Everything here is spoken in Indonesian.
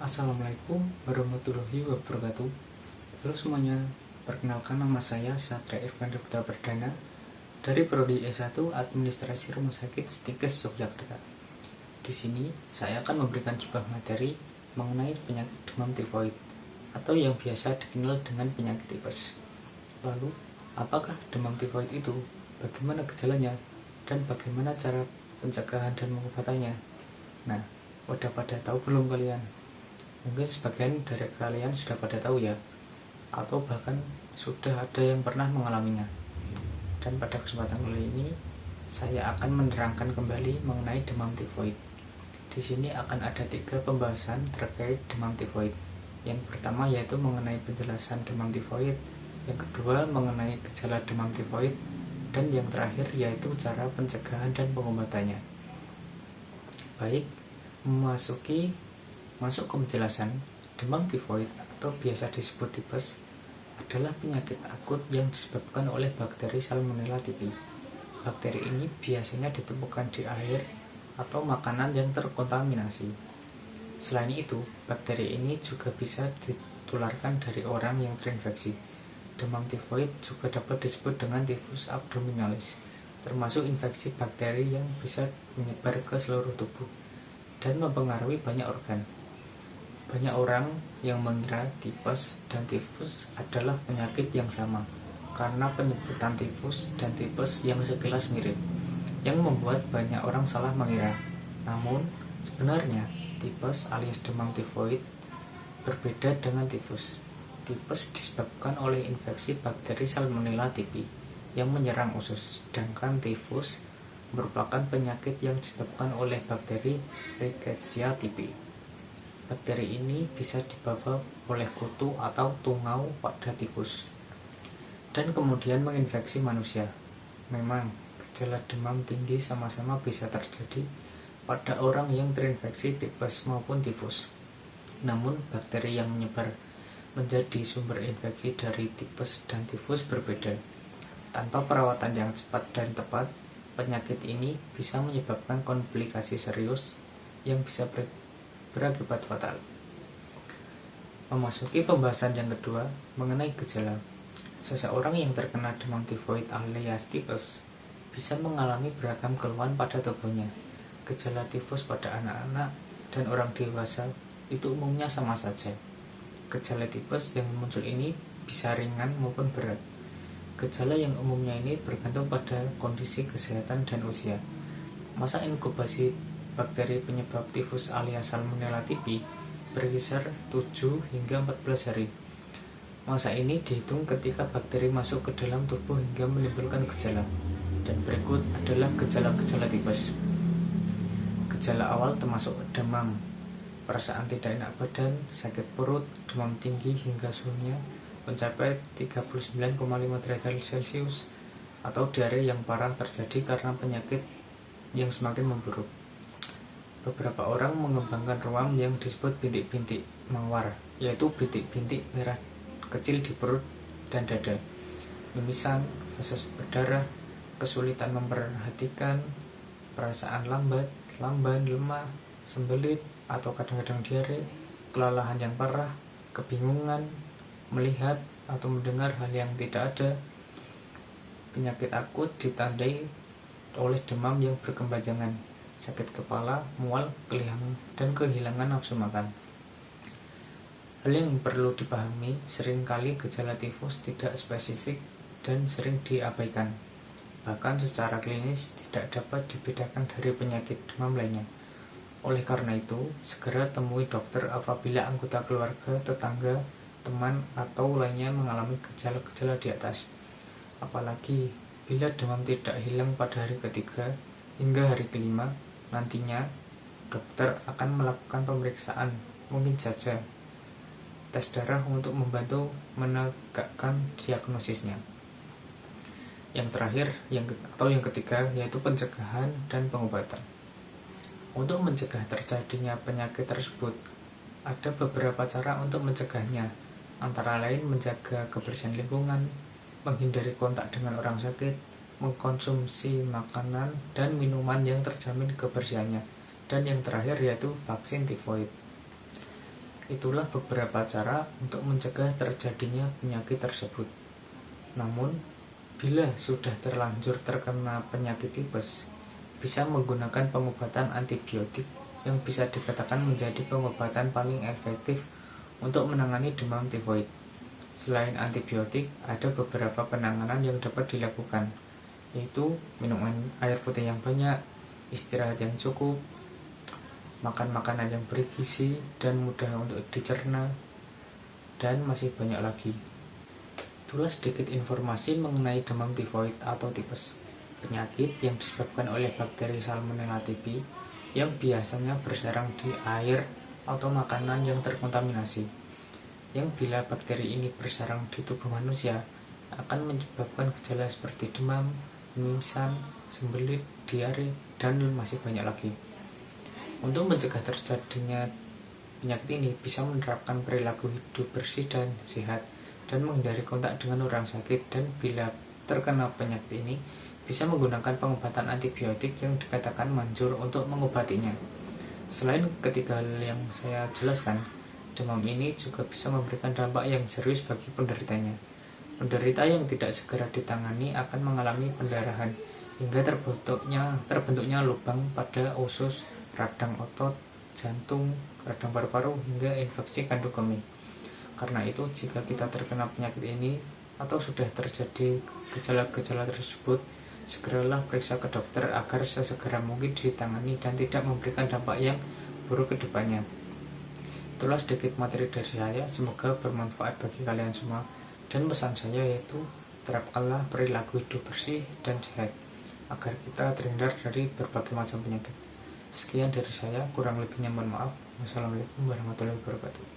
Assalamualaikum warahmatullahi wabarakatuh. Halo semuanya, perkenalkan nama saya Satria Irfan Putra Perdana dari Prodi S1 Administrasi Rumah Sakit Stikes Yogyakarta. Di sini saya akan memberikan sebuah materi mengenai penyakit demam tifoid atau yang biasa dikenal dengan penyakit tipes. Lalu, apakah demam tifoid itu? Bagaimana gejalanya? Dan bagaimana cara pencegahan dan pengobatannya? Nah, udah pada tahu belum kalian? Mungkin sebagian dari kalian sudah pada tahu ya, atau bahkan sudah ada yang pernah mengalaminya. Dan pada kesempatan kali ini, saya akan menerangkan kembali mengenai demam tifoid. Di sini akan ada 3 pembahasan terkait demam tifoid. Yang pertama yaitu mengenai penjelasan demam tifoid, yang kedua mengenai gejala demam tifoid, dan yang terakhir yaitu cara pencegahan dan pengobatannya. Baik, Masuk ke penjelasan, demam tifoid atau biasa disebut tipes adalah penyakit akut yang disebabkan oleh bakteri Salmonella typhi. Bakteri ini biasanya ditemukan di air atau makanan yang terkontaminasi. Selain itu, bakteri ini juga bisa ditularkan dari orang yang terinfeksi. Demam tifoid juga dapat disebut dengan tifus abdominalis, termasuk infeksi bakteri yang bisa menyebar ke seluruh tubuh dan mempengaruhi banyak organ. Banyak orang yang mengira tipes dan tifus adalah penyakit yang sama karena penyebutan tifus dan tipes yang sekilas mirip, yang membuat banyak orang salah mengira. Namun, sebenarnya tipes alias demam tifoid berbeda dengan tifus. Tipes disebabkan oleh infeksi bakteri Salmonella typhi yang menyerang usus, sedangkan tifus merupakan penyakit yang disebabkan oleh bakteri Rickettsia typhi. Bakteri ini bisa dibawa oleh kutu atau tungau pada tikus dan kemudian menginfeksi manusia. Memang, gejala demam tinggi sama-sama bisa terjadi pada orang yang terinfeksi tipes maupun tifus. Namun, bakteri yang menyebar menjadi sumber infeksi dari tipes dan tifus berbeda. Tanpa perawatan yang cepat dan tepat, penyakit ini bisa menyebabkan komplikasi serius yang bisa berakibat fatal. Memasuki pembahasan yang kedua mengenai gejala. Seseorang yang terkena demam tifoid alias tipes bisa mengalami beragam keluhan pada tubuhnya. Gejala tifus pada anak-anak dan orang dewasa itu umumnya sama saja. Gejala tipes yang muncul ini bisa ringan maupun berat. Gejala yang umumnya ini bergantung pada kondisi kesehatan dan usia. Masa inkubasi bakteri penyebab tifus alias Salmonella typhi berkisar 7 hingga 14 hari. Masa ini dihitung ketika bakteri masuk ke dalam tubuh hingga menimbulkan gejala. Dan berikut adalah gejala-gejala tipes. Gejala awal termasuk demam, perasaan tidak enak badan, sakit perut, demam tinggi hingga suhunya mencapai 39,5 derajat Celcius, atau diare yang parah terjadi karena penyakit yang semakin memburuk. Beberapa orang mengembangkan ruam yang disebut bintik-bintik mawar, yaitu bintik-bintik merah kecil di perut dan dada, mimisan, feses berdarah, kesulitan memperhatikan, perasaan lambat, lamban, lemah, sembelit, atau kadang-kadang diare, kelelahan yang parah, kebingungan, melihat atau mendengar hal yang tidak ada. Penyakit akut ditandai oleh demam yang berkepanjangan, sakit kepala, mual, dan kehilangan nafsu makan. Hal yang perlu dipahami, seringkali gejala tifus tidak spesifik dan sering diabaikan. Bahkan secara klinis tidak dapat dibedakan dari penyakit demam lainnya. Oleh karena itu, segera temui dokter apabila anggota keluarga, tetangga, teman, atau lainnya mengalami gejala-gejala di atas. Apalagi bila demam tidak hilang pada hari ketiga hingga hari kelima, nantinya dokter akan melakukan pemeriksaan, mungkin saja tes darah untuk membantu menegakkan diagnosisnya. Yang terakhir, yang ketiga, yaitu pencegahan dan pengobatan. Untuk mencegah terjadinya penyakit tersebut, ada beberapa cara untuk mencegahnya, antara lain menjaga kebersihan lingkungan, menghindari kontak dengan orang sakit, mengkonsumsi makanan dan minuman yang terjamin kebersihannya, dan yang terakhir yaitu vaksin tifoid. Itulah beberapa cara untuk mencegah terjadinya penyakit tersebut. Namun, bila sudah terlanjur terkena penyakit tipes, bisa menggunakan pengobatan antibiotik yang bisa dikatakan menjadi pengobatan paling efektif untuk menangani demam tifoid. Selain antibiotik, ada beberapa penanganan yang dapat dilakukan, yaitu minum air putih yang banyak, istirahat yang cukup, makan makanan yang bergizi dan mudah untuk dicerna, dan masih banyak lagi. Itulah sedikit informasi mengenai demam tifoid atau tipes, penyakit yang disebabkan oleh bakteri Salmonella typhi yang biasanya bersarang di air atau makanan yang terkontaminasi, yang bila bakteri ini bersarang di tubuh manusia akan menyebabkan gejala seperti demam, mimisan, sembelit, diare, dan masih banyak lagi. Untuk mencegah terjadinya penyakit ini bisa menerapkan perilaku hidup bersih dan sehat dan menghindari kontak dengan orang sakit, dan bila terkena penyakit ini bisa menggunakan pengobatan antibiotik yang dikatakan manjur untuk mengobatinya. Selain ketiga hal yang saya jelaskan, demam ini juga bisa memberikan dampak yang serius bagi penderitanya. Penderita yang tidak segera ditangani akan mengalami pendarahan hingga terbentuknya lubang pada usus, radang otot, jantung, radang paru-paru, hingga infeksi kandung kemih. Karena itu, jika kita terkena penyakit ini atau sudah terjadi gejala-gejala tersebut, segeralah periksa ke dokter agar sesegera mungkin ditangani dan tidak memberikan dampak yang buruk ke depannya. Itulah sedikit materi dari saya, semoga bermanfaat bagi kalian semua. Dan pesan saya yaitu, terapkanlah perilaku hidup bersih dan sehat agar kita terhindar dari berbagai macam penyakit. Sekian dari saya, kurang lebihnya mohon maaf. Wassalamualaikum warahmatullahi wabarakatuh.